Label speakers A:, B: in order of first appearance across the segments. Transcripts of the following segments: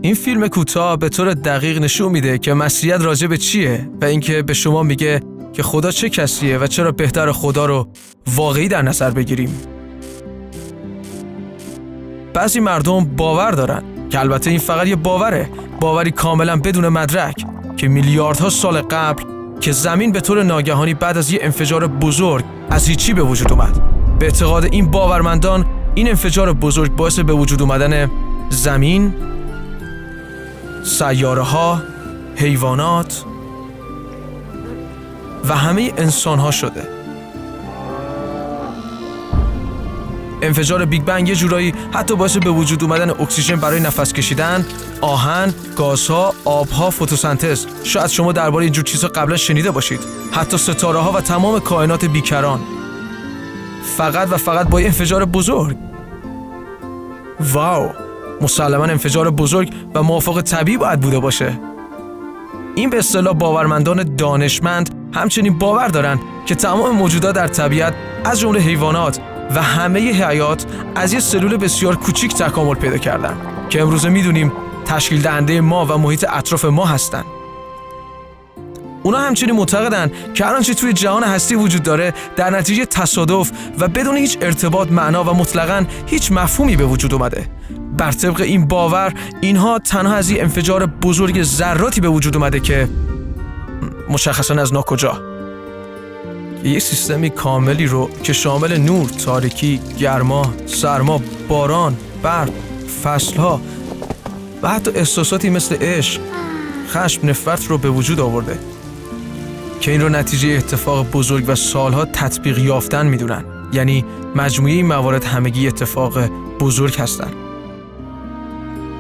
A: این فیلم کوتاه به طور دقیق نشون میده که مسیحیت راجع به چیه و اینکه به شما میگه که خدا چه کسیه و چرا بهتر خدا رو واقعی در نظر بگیریم. بعضی مردم باور دارن که البته این فقط یه باوره، باوری کاملا بدون مدرک، که میلیاردها سال قبل که زمین به طور ناگهانی بعد از یه انفجار بزرگ از هیچی به وجود اومد. به اعتقاد این باورمندان این انفجار بزرگ باعث به وجود اومدن زمین، سیاره‌ها، حیوانات و همه انسان‌ها شده. انفجار بیگ بنگ یه جورایی حتی باعث به وجود اومدن اکسیژن برای نفس کشیدن، آهن، گازها، آبها، فتوسنتز. شاید شما درباره اینجور چیزا قبلا شنیده باشید. حتی ستاره‌ها و تمام کائنات بیکران. فقط و فقط با یه انفجار بزرگ. واو، مسلماً انفجار بزرگ و موافق طبیعی باید بوده باشه. این به اصطلاح باورمندان دانشمند همچنین باور دارن که تمام موجودات در طبیعت از جمله حیوانات و همه حیات از یه سلول بسیار کوچیک تکامل پیدا کردن که امروزه میدونیم تشکیل دهنده ما و محیط اطراف ما هستن. اونا همچنین معتقدن که هر آنچه توی جهان هستی وجود داره در نتیجه تصادف و بدون هیچ ارتباط، معنا و مطلقاً هیچ مفهومی به وجود اومده. بر طبق این باور اینها تنها از این انفجار بزرگ ذراتی به وجود اومده که مشخصاً از ناکجا، یه سیستمی کاملی رو که شامل نور، تاریکی، گرما، سرما، باران، برق، فصلها و حتی احساساتی مثل عشق، خشم، نفرت رو به وجود آورده که این رو نتیجه اتفاق بزرگ و سالها تطبیق یافتن میدونن. یعنی مجموعه این موارد همگی اتفاق بزرگ هستن.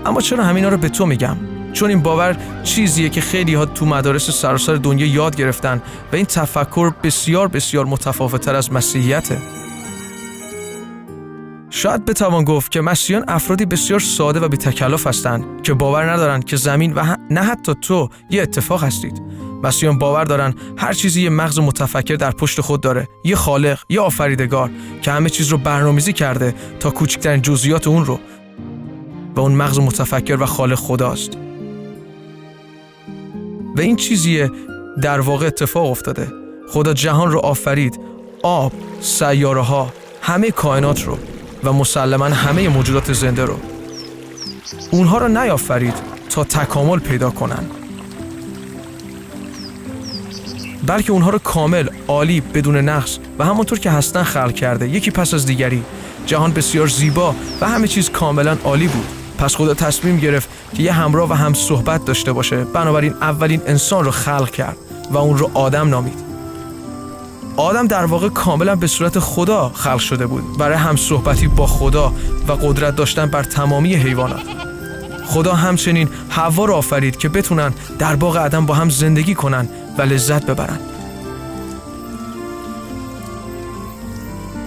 A: اما چرا همینا رو به تو میگم؟ چون این باور چیزیه که خیلی ها تو مدارس سراسر دنیا یاد گرفتن و این تفکر بسیار بسیار متفاوت‌تر از مسیحیته. شاید بتوان گفت که مسیحیان افرادی بسیار ساده و بی تکلف هستند که باور ندارن که زمین و نه حتی تو یه اتفاق هستید. مسیحیان باور دارن هر چیزی یه مغز متفکر در پشت خود داره، یه خالق، یه آفریدگار که همه چیز رو برنامه‌ریزی کرده تا کوچکترین جزئیات اون رو، و اون مغز متفکر و خالق خداست. و این چیزیه در واقع اتفاق افتاده. خدا جهان رو آفرید، آب، سیاره‌ها، همه کائنات رو و مسلماً همه موجودات زنده رو. اونها رو نیافرید تا تکامل پیدا کنن، بلکه اونها رو کامل، عالی، بدون نقص و همونطور که هستن خلق کرده، یکی پس از دیگری. جهان بسیار زیبا و همه چیز کاملا عالی بود. پس خدا تصمیم گرفت که یه همراه و هم صحبت داشته باشه. بنابراین اولین انسان رو خلق کرد و اون رو آدم نامید. آدم در واقع کاملا به صورت خدا خلق شده بود، برای هم صحبتی با خدا و قدرت داشتن بر تمامی حیوانات. خدا همچنین حوا رو آفرید که بتونن در باغ عدن با هم زندگی کنن و لذت ببرن.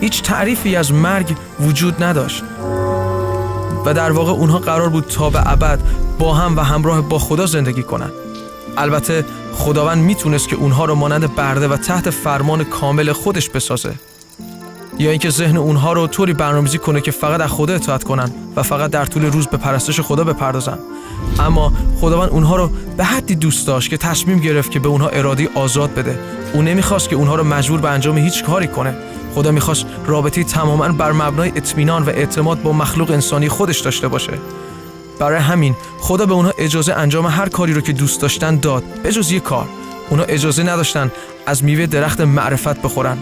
A: هیچ تعریفی از مرگ وجود نداشت و در واقع اونها قرار بود تا به ابد با هم و همراه با خدا زندگی کنن. البته خداوند میتونست که اونها رو مانند برده و تحت فرمان کامل خودش بسازه، یا اینکه ذهن اونها رو طوری برنامه‌ریزی کنه که فقط از خدا اطاعت کنن و فقط در طول روز به پرستش خدا بپردازن. اما خداوند اونها رو به حدی دوست داشت که تصمیم گرفت که به اونها اراده آزاد بده. اون نمیخواست که اونها رو مجبور به انجام هیچ کاری کنه. خدا میخواست رابطه تماماً بر مبنای اطمینان و اعتماد با مخلوق انسانی خودش داشته باشه. برای همین خدا به اونها اجازه انجام هر کاری رو که دوست داشتن داد، به جز یک کار. اونها اجازه نداشتن از میوه درخت معرفت بخورن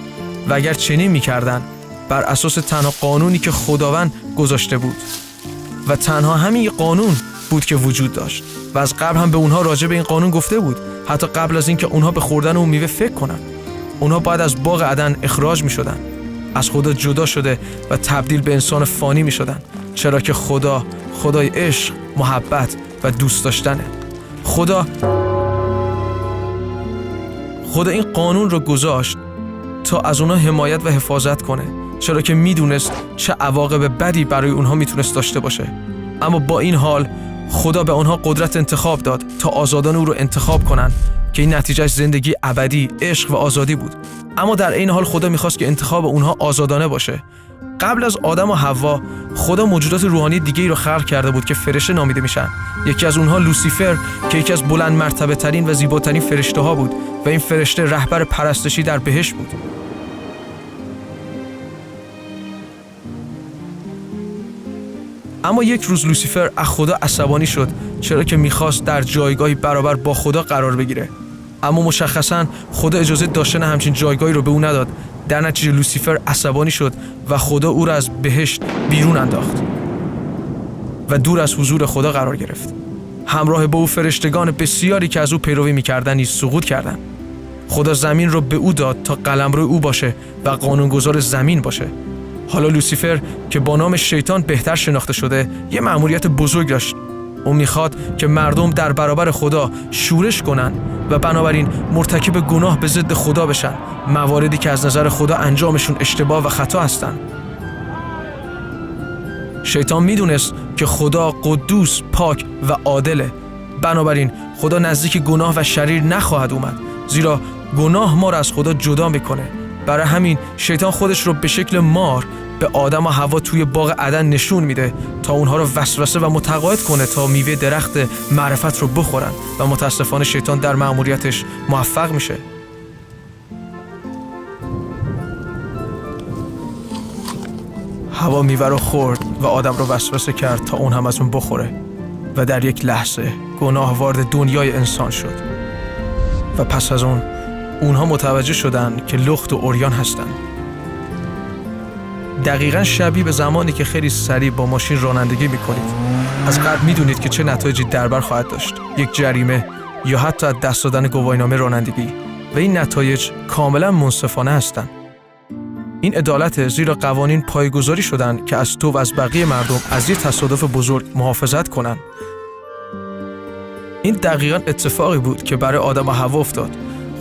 A: و اگر چنین میکردن بر اساس تنها قانونی که خداوند گذاشته بود و تنها همین قانون بود که وجود داشت و از قبل هم به اونها راجع به این قانون گفته بود، حتی قبل از اینکه اونها به خوردن اون میوه فکر کنن. اونها باید از باغ عدن اخراج میشدن، از خدا جدا شده و تبدیل به انسان فانی میشدن، چرا که خدا خدای عشق، محبت و دوست داشتنه. خدا این قانون رو گذاشت تا از اونها حمایت و حفاظت کنه، چرا که میدونست چه عواقب بدی برای اونها میتونست داشته باشه. اما با این حال خدا به اونها قدرت انتخاب داد تا آزادان او رو انتخاب کنن که این نتیجهش زندگی ابدی، عشق و آزادی بود. اما در این حال خدا میخواست که انتخاب اونها آزادانه باشه. قبل از آدم و حوا خدا موجودات روحانی دیگه‌ای رو خلق کرده بود که فرشته نامیده میشن. یکی از اونها لوسیفر که یکی از بلند مرتبه ترین و زیباترین فرشته ها بود و این فرشته رهبر پرستشی در بهشت بود. اما یک روز لوسیفر از خدا عصبانی شد، چرا که میخواست در جایگاهی برابر با خدا قرار بگیره. اما مشخصاً خدا اجازه داشتن همچین جایگاهی رو به او نداد. در نتیجه لوسیفر عصبانی شد و خدا او را از بهشت بیرون انداخت و دور از حضور خدا قرار گرفت. همراه با او فرشتگان بسیاری که از او پیروی می‌کردند نیز سقوط کردند. خدا زمین رو به او داد تا قلمرو او باشه و قانونگذار زمین باشه. حالا لوسیفر که با نام شیطان بهتر شناخته شده یه مأموریت بزرگ داشت. او میخواد که مردم در برابر خدا شورش کنن و بنابراین مرتکب گناه به ضد خدا بشن، مواردی که از نظر خدا انجامشون اشتباه و خطا هستن. شیطان میدونست که خدا قدوس، پاک و عادله، بنابراین خدا نزدیک گناه و شریر نخواهد اومد، زیرا گناه ما را از خدا جدا میکنه. برای همین شیطان خودش رو به شکل مار به آدم و حوا توی باغ عدن نشون میده تا اونها رو وسوسه و متقاعد کنه تا میوه درخت معرفت رو بخورن و متاسفانه شیطان در مأموریتش موفق میشه. حوا میوه رو خورد و آدم رو وسوسه کرد تا اون هم از اون بخوره و در یک لحظه گناه وارد دنیای انسان شد و پس از اونها متوجه شدن که لخت و عریان هستن. دقیقاً شبیه به زمانی که خیلی سریع با ماشین رانندگی میکنید. از قبل میدونید که چه نتایجی در بر خواهد داشت، یک جریمه یا حتی از دست دادن گواهینامه رانندگی، و این نتایج کاملاً منصفانه هستند. این عدالت، زیرا قوانین پایه‌گذاری شدن که از تو و از بقیه مردم از یک تصادف بزرگ محافظت کنن. این دقیقاً اتفاقی بود که برای آدم و حوا افتاد.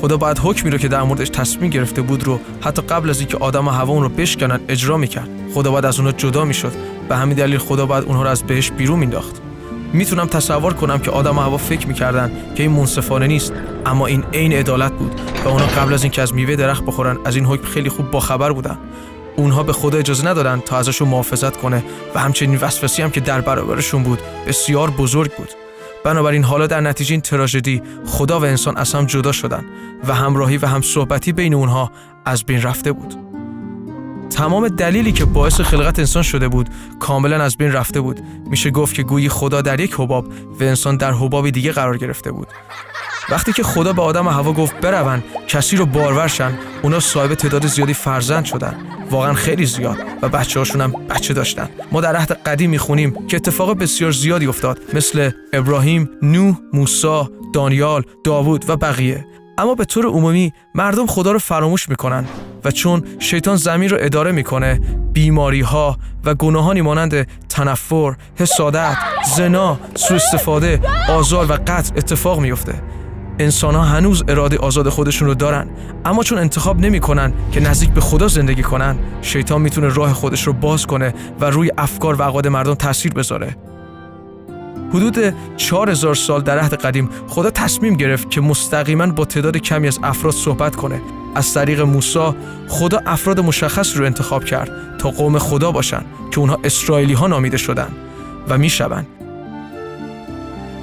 A: خدا باید حکمی رو که در موردش تصمیم گرفته بود رو حتی قبل از اینکه آدم و حوا اون رو بشکنن اجرا میکرد. خدا باید از اونها جدا میشد. به همین دلیل خدا باید اونها رو از بهشت بیرون مینداخت. میتونم تصور کنم که آدم و حوا فکر میکردن که این منصفانه نیست، اما این عین عدالت بود و اونها قبل از اینکه از میوه درخت بخورن از این حکم خیلی خوب باخبر بودن. اونها به خدا اجازه ندادن تا ازشون محافظت کنه و همچنین وسوسه‌ای هم که در برابرشون بود بسیار بزرگ بود. بنابراین حالا در نتیجه این تراژدی خدا و انسان از هم جدا شدن و همراهی و همصحبتی بین اونها از بین رفته بود. تمام دلیلی که باعث خلقت انسان شده بود کاملا از بین رفته بود. میشه گفت که گویی خدا در یک حباب و انسان در حبابی دیگه قرار گرفته بود. وقتی که خدا به آدم و حوا گفت برون کسی رو بارور شن، اونا صاحب تعداد زیادی فرزند شدن، واقعا خیلی زیاد، و بچه‌هاشون هم بچه داشتن. ما در عهد قدیم میخونیم که اتفاق بسیار زیادی افتاد، مثل ابراهیم، نوح، موسی، دانیال، داوود و بقیه. اما به طور عمومی مردم خدا رو فراموش میکنن و چون شیطان زمین رو اداره میکنه، بیماری ها و گناهانی مانند تنفر، حسادت، زنا، سوء استفاده، آزار و قتل اتفاق میفته. انسان ها هنوز اراده آزاد خودشون رو دارن، اما چون انتخاب نمی کنن که نزدیک به خدا زندگی کنن، شیطان میتونه راه خودش رو باز کنه و روی افکار و عقاید مردم تاثیر بذاره. حدود 4000 سال در عهد قدیم خدا تصمیم گرفت که مستقیما با تعداد کمی از افراد صحبت کنه. از طریق موسی خدا افراد مشخص رو انتخاب کرد تا قوم خدا باشن که اونها اسرائیلی ها نامیده شدن و میشون.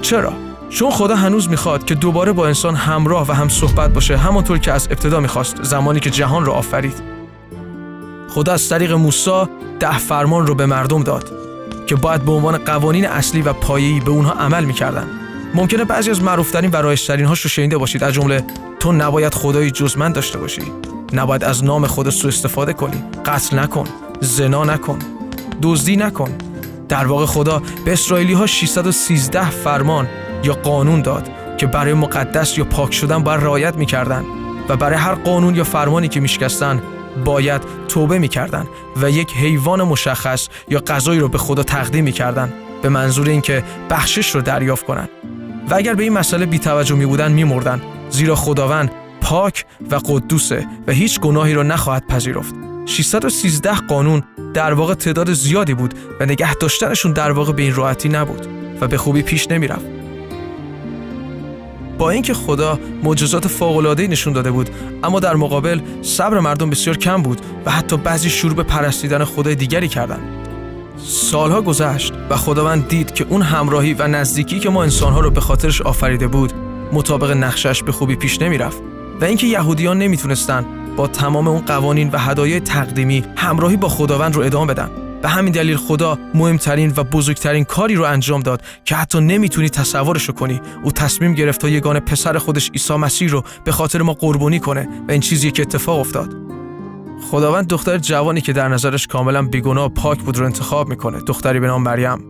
A: چرا؟ چون خدا هنوز میخواد که دوباره با انسان همراه و هم صحبت باشه، همونطور که از ابتدا میخواست زمانی که جهان رو آفرید. خدا از طریق موسی 10 فرمان رو به مردم داد که باید به عنوان قوانین اصلی و پایه‌ای به اونها عمل میکردن. ممکنه بعضی از معروف‌ترین و رایج‌ترین هاش رو شنیده باشید، از جمله تو نباید خدایی جز من داشته باشی، نباید از نام خدا سوء استفاده کنی، قتل نکن، زنا نکن، دزدی نکن. در واقع خدا به اسرائیلی‌ها 613 فرمان یا قانون داد که برای مقدس یا پاک شدن باید رعایت می‌کردن و برای هر قانون یا فرمانی که میشکستن باید توبه می‌کردن و یک حیوان مشخص یا غذایی رو به خدا تقدیم می‌کردن به منظور اینکه بخشش رو دریافت کنن. و اگر به این مسئله بی‌توجه می‌بودن می‌مردن، زیرا خداوند پاک و قدوسه و هیچ گناهی رو نخواهد پذیرفت. 613 قانون در واقع تعداد زیادی بود و نگه داشتنشون در واقع به این راحتی نبود و به خوبی پیش نمی‌رفت. با اینکه خدا معجزات فوق‌العاده‌ای نشون داده بود، اما در مقابل صبر مردم بسیار کم بود و حتی بعضی شروع به پرستیدن خدای دیگری کردند. سالها گذشت و خداوند دید که اون همراهی و نزدیکی که ما انسان‌ها رو به خاطرش آفریده بود مطابق نقشش به خوبی پیش نمی‌رفت و اینکه یهودیان نمیتونستن با تمام اون قوانین و هدایای تقدیمی همراهی با خداوند رو ادامه بدن. به همین دلیل خدا مهمترین و بزرگترین کاری رو انجام داد که حتی نمیتونی تصورش رو کنی. او تصمیم گرفت تا یگانه پسر خودش عیسی مسیح رو به خاطر ما قربانی کنه و این چیزی که اتفاق افتاد. خداوند دختر جوانی که در نظرش کاملا بیگناه و پاک بود رو انتخاب میکنه، دختری به نام مریم.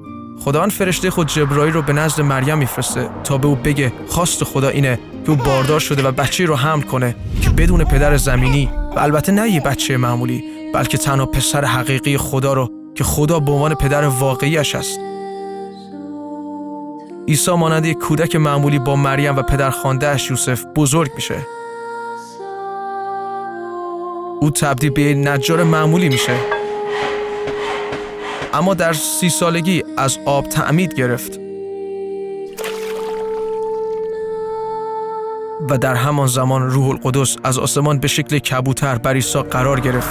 A: خداوند فرشته خود جبرائیل رو به نزد مریم میفرسته تا به او بگه خواست خدا اینه که او باردار شده و بچه‌ای رو حمل کنه که بدون پدر زمینی و البته نه یه بچه معمولی، بلکه تنها پسر حقیقی خدا رو که خدا به عنوان پدر واقعیش است. عیسی مانند یک کودک معمولی با مریم و پدرخوانده‌اش یوسف بزرگ میشه. او تبدیل به نجار معمولی میشه، اما در 30 سالگی از آب تعمید گرفت و در همان زمان روح القدس از آسمان به شکل کبوتر بر عیسی قرار گرفت.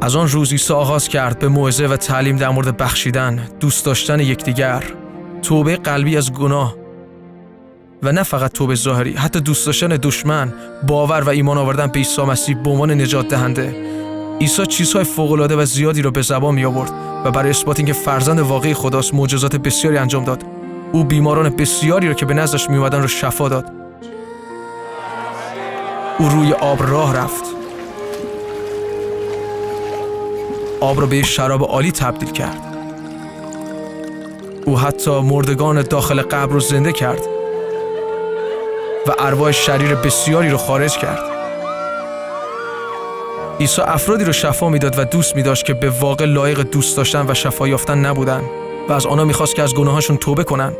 A: از آن روز عیسی آغاز کرد به موعظه و تعلیم در مورد بخشیدن، دوست داشتن یکدیگر، توبه قلبی از گناه و نه فقط توبه ظاهری، حتی دوست داشتن دشمن، باور و ایمان آوردن به عیسی مسیح به عنوان نجات دهنده. عیسی چیزهای فوق‌العاده و زیادی را به زبان می آورد و برای اثبات اینکه فرزند واقعی خداست معجزات بسیاری انجام داد. او بیماران بسیاری را که به نزدش می اومدن را شفا داد. او روی آب راه رفت. آب را به شراب عالی تبدیل کرد. او حتی مردگان داخل قبر رو زنده کرد و ارواح شریر بسیاری رو خارج کرد. عیسی افرادی رو شفا میداد و دوست می‌داشت که به واقع لایق دوست داشتن و شفا یافتن نبودن و از آنها می‌خواست که از گناهاشون توبه کنن.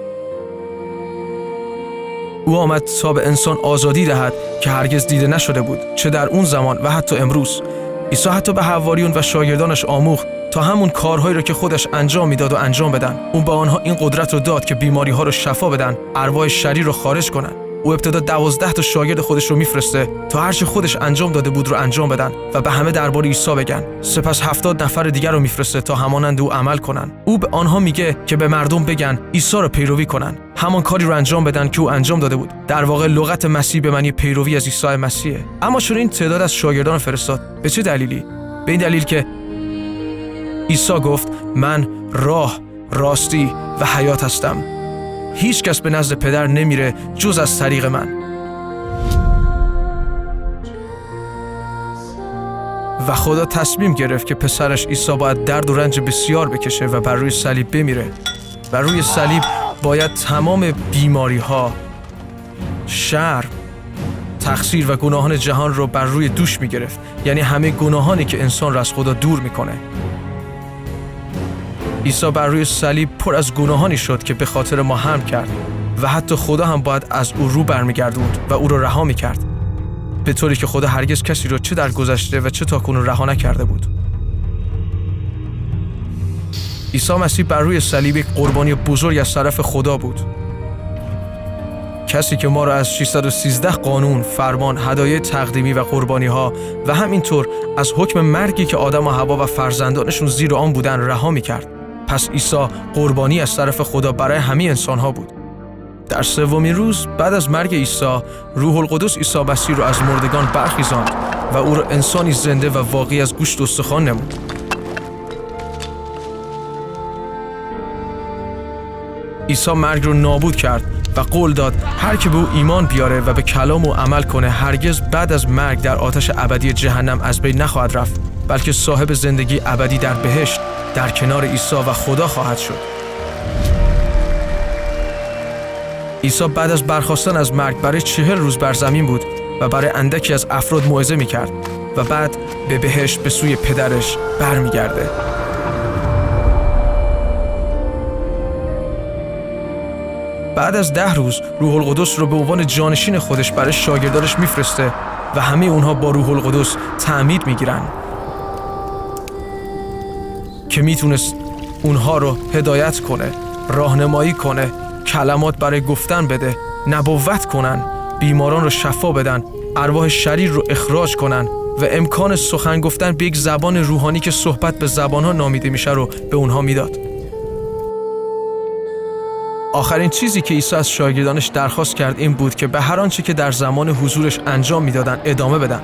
A: او آمد تا به انسان آزادی دهد که هرگز دیده نشده بود، چه در اون زمان و حتی امروز. عیسی حتی به حواریون و شاگردانش آموخت تا همون کارهایی رو که خودش انجام میداد و انجام بدن. اون به آنها این قدرت رو داد که بیماری‌ها رو شفا بدن، ارواح شریر رو خارج کنن. او ابتدا 12 تا شاگرد خودش رو میفرسته تا هرچی خودش انجام داده بود رو انجام بدن و به همه درباره عیسی بگن. سپس 70 نفر دیگر رو میفرسته تا همانند او عمل کنن. او به آنها میگه که به مردم بگن عیسی رو پیروی کنن، همان کاری رو انجام بدن که او انجام داده بود. در واقع لغت مسیح به معنی پیروی از عیسی مسیحه. اما چرا این تعداد از شاگردان فرستاد؟ به چه دلیلی؟ به این دلیل که عیسی گفت من راه، راستی و حیات هستم. هیچ کس به نزد پدر نمیره جز از طریق من. و خدا تصمیم گرفت که پسرش عیسی باید درد و رنج بسیار بکشه و بر روی صلیب بمیره. بر روی صلیب باید تمام بیماری ها، شر، تقصیر و گناهان جهان رو بر روی دوش میگرفت، یعنی همه گناهانی که انسان رو از خدا دور میکنه. عیسی بر روی صلیب پر از گناهانی شد که به خاطر ما حمل کرد و حتی خدا هم باید از او رو برمیگردوند و او رو رها میکرد، به طوری که خدا هرگز کسی رو چه در گذشته و چه تاکنون رها نکرده بود. عیسی مسیح بر روی صلیب یک قربانی بزرگ از طرف خدا بود، کسی که ما را از 613 قانون، فرمان، هدایای تقدیمی و قربانی ها و همینطور از حکم مرگی که آدم و حوا و فرزندانشون زیر آن بودن رها میکرد. پس عیسی قربانی از طرف خدا برای همه انسان ها بود. در سومین روز بعد از مرگ عیسی، روح القدس عیسی مسیح را از مردگان برخیزاند و او را انسانی زنده و واقعی از گوشت و استخوان نمود. عیسی مرگ رو نابود کرد و قول داد هر که به او ایمان بیاره و به کلام او عمل کنه هرگز بعد از مرگ در آتش ابدی جهنم از بین نخواهد رفت، بلکه صاحب زندگی ابدی در بهشت در کنار عیسی و خدا خواهد شد. عیسی بعد از برخاستن از مرگ برای 40 روز بر زمین بود و برای اندکی از افراد موعظه می‌کرد و بعد به بهشت به سوی پدرش برمیگرده. بعد از 10 روز روح القدس رو به عنوان جانشین خودش برای شاگردانش میفرسته و همه اونها با روح القدس تعمید میگیرن که میتونست اونها رو هدایت کنه، راهنمایی کنه کلمات برای گفتن بده، نبوت کنن، بیماران رو شفا بدن، ارواح شریر رو اخراج کنن و امکان سخن گفتن به یک زبان روحانی که صحبت به زبانها نامیده میشه رو به اونها میداد. آخرین چیزی که عیسی از شاگردانش درخواست کرد این بود که به هر آنچه که در زمان حضورش انجام میدادن ادامه بدن.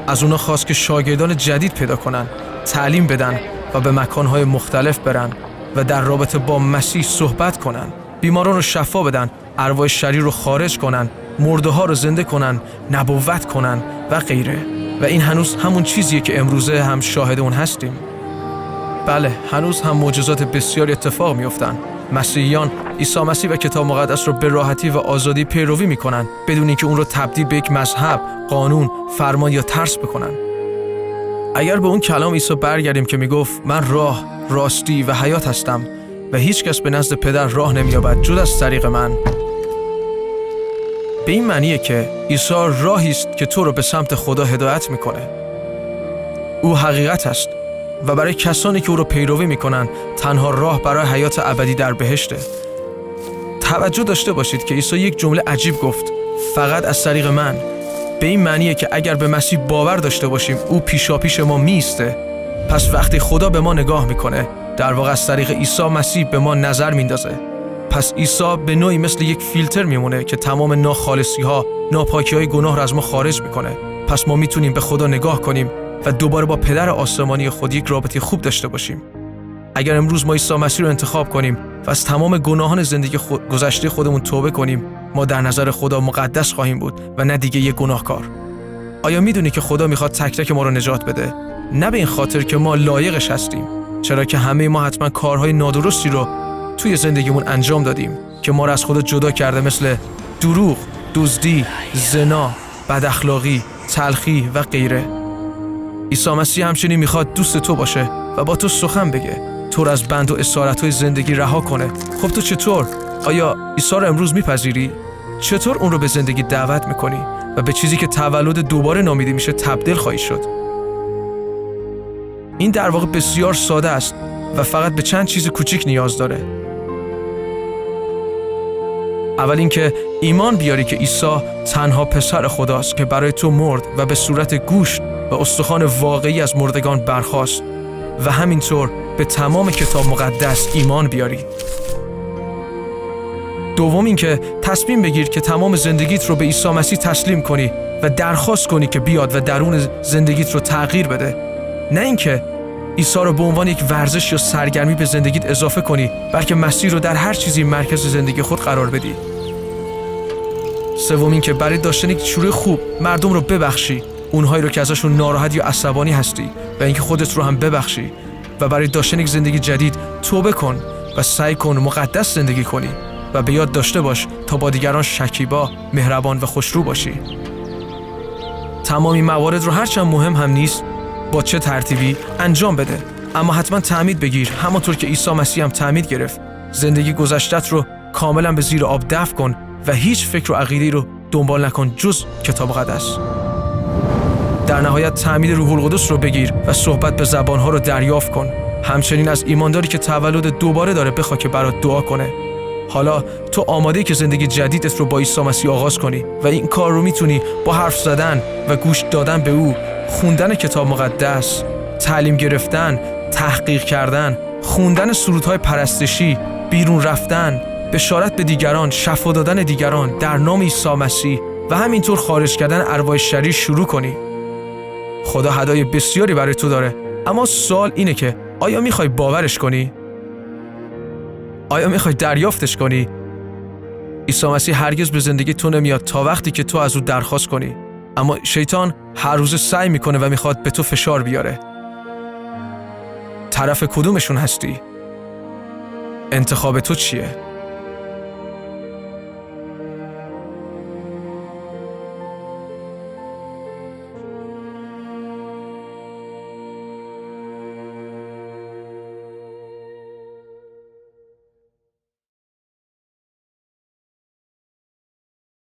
A: از اونها خواست که شاگردان جدید پیدا کنن، تعلیم بدن و به مکانهای مختلف برن و در رابطه با مسیح صحبت کنن، بیماران رو شفا بدن، ارواح شریر رو خارج کنن، مرده ها رو زنده کنن، نبوت کنن و غیره. و این هنوز همون چیزیه که امروزه هم شاهد اون هستیم. بله، هنوز هم معجزات بسیاری اتفاق میافتن. مسیحیان عیسی مسیح و کتاب مقدس رو به راحتی و آزادی پیروی میکنن بدون اینکه اون رو تبدیل به یک مذهب، قانون، فرمان یا ترس بکنن. اگر به اون کلام عیسی برگردیم که میگفت من راه، راستی و حیات هستم و هیچ کس به نزد پدر راه نمییابد جز از طریق من، به این معنیه که عیسی راهی است که تو رو به سمت خدا هدایت میکنه. او حقیقت است و برای کسانی که او رو پیروی میکنن تنها راه برای حیات ابدی در بهشته. توجه داشته باشید که عیسی یک جمله عجیب گفت، فقط از طریق من. به این معنیه که اگر به مسیح باور داشته باشیم او پیشاپیش ما میسته. پس وقتی خدا به ما نگاه میکنه در واقع از طریق عیسی مسیح به ما نظر میندازه. پس عیسی به نوعی مثل یک فیلتر میمونه که تمام ناخالصی ها، ناپاکی های گناه رو از ما خارج میکنه. پس ما میتونیم به خدا نگاه کنیم و دوباره با پدر آسمانی خود یک رابطه خوب داشته باشیم. اگر امروز ما عیسی مسیح رو انتخاب کنیم و از تمام گناهان زندگی گذشته خودمون توبه کنیم، ما در نظر خدا مقدس خواهیم بود و نه دیگه یک گناهکار. آیا میدونی که خدا میخواد تک تک ما رو نجات بده؟ نه به این خاطر که ما لایقش هستیم، چرا که همه ما حتما کارهای نادرستی رو توی زندگیمون انجام دادیم که ما رو از خدا جدا کرده، مثل دروغ، دزدی، زنا، بد اخلاقی، تلخی و غیره. عیسی مسیح همچنین میخواد دوست تو باشه و با تو سخن بگه، تو رو از بند و اسارت‌های زندگی رها کنه. خب تو چطور؟ آیا عیسی رو امروز میپذیری؟ چطور اون رو به زندگی دعوت میکنی و به چیزی که تولد دوباره نامیده میشه تبدیل خواهی شد؟ این در واقع بسیار ساده است و فقط به چند چیز کوچیک نیاز داره. اول اینکه ایمان بیاری که عیسی تنها پسر خداست که برای تو مرد و به صورت گوشت و استخوان واقعی از مردگان برخاست، و همینطور به تمام کتاب مقدس ایمان بیاری. دوم اینکه تصمیم بگیر که تمام زندگیت رو به عیسی مسیح تسلیم کنی و درخواست کنی که بیاد و درون زندگیت رو تغییر بده. نه اینکه عیسی رو به عنوان یک ورزش یا سرگرمی به زندگیت اضافه کنی، بلکه مسیح رو در هر چیزی مرکز زندگی خود قرار بدی. سوم اینکه برای داشتن یک شروع خوب مردم رو ببخشی، اونهایی رو که ازشون ناراحت یا عصبانی هستی، و اینکه خودت رو هم ببخشی، و برای داشتن یک زندگی جدید توبه کن و سعی کن مقدس زندگی کنی و به یاد داشته باش تا با دیگران شکیبا، مهربان و خوشرو باشی. تمام این موارد رو هرچند مهم هم نیست با چه ترتیبی انجام بده، اما حتما تعمید بگیر، همونطور که عیسی مسیح هم تعمید گرفت. زندگی گذشتت رو کاملا به زیر آب دفن کن و هیچ فکر و عقیده‌ای رو دنبال نکن جز کتاب مقدس. در نهایت تعمید روح القدس رو بگیر و صحبت به زبانها رو دریافت کن. همچنین از ایمانداری که تولد دوباره داره بخوا که برات دعا کنه. حالا تو آماده‌ای که زندگی جدیدت رو با عیسی مسیح آغاز کنی و این کار رو میتونی با حرف زدن و گوش دادن به او، خوندن کتاب مقدس، تعلیم گرفتن، تحقیق کردن، خوندن سرودهای پرستشی، بیرون رفتن، بشارت به دیگران، شفا دادن دیگران در نام عیسی مسیح و همینطور خارج کردن ارواح شریر شروع کنی. خدا هدایای بسیاری برای تو داره، اما سوال اینه که آیا میخوای باورش کنی؟ آیا میخوای دریافتش کنی؟ عیسی مسیح هرگز به زندگی تو نمیاد تا وقتی که تو از او درخواست کنی، اما شیطان هر روز سعی میکنه و میخواد به تو فشار بیاره. طرف کدومشون هستی؟ انتخاب تو چیه؟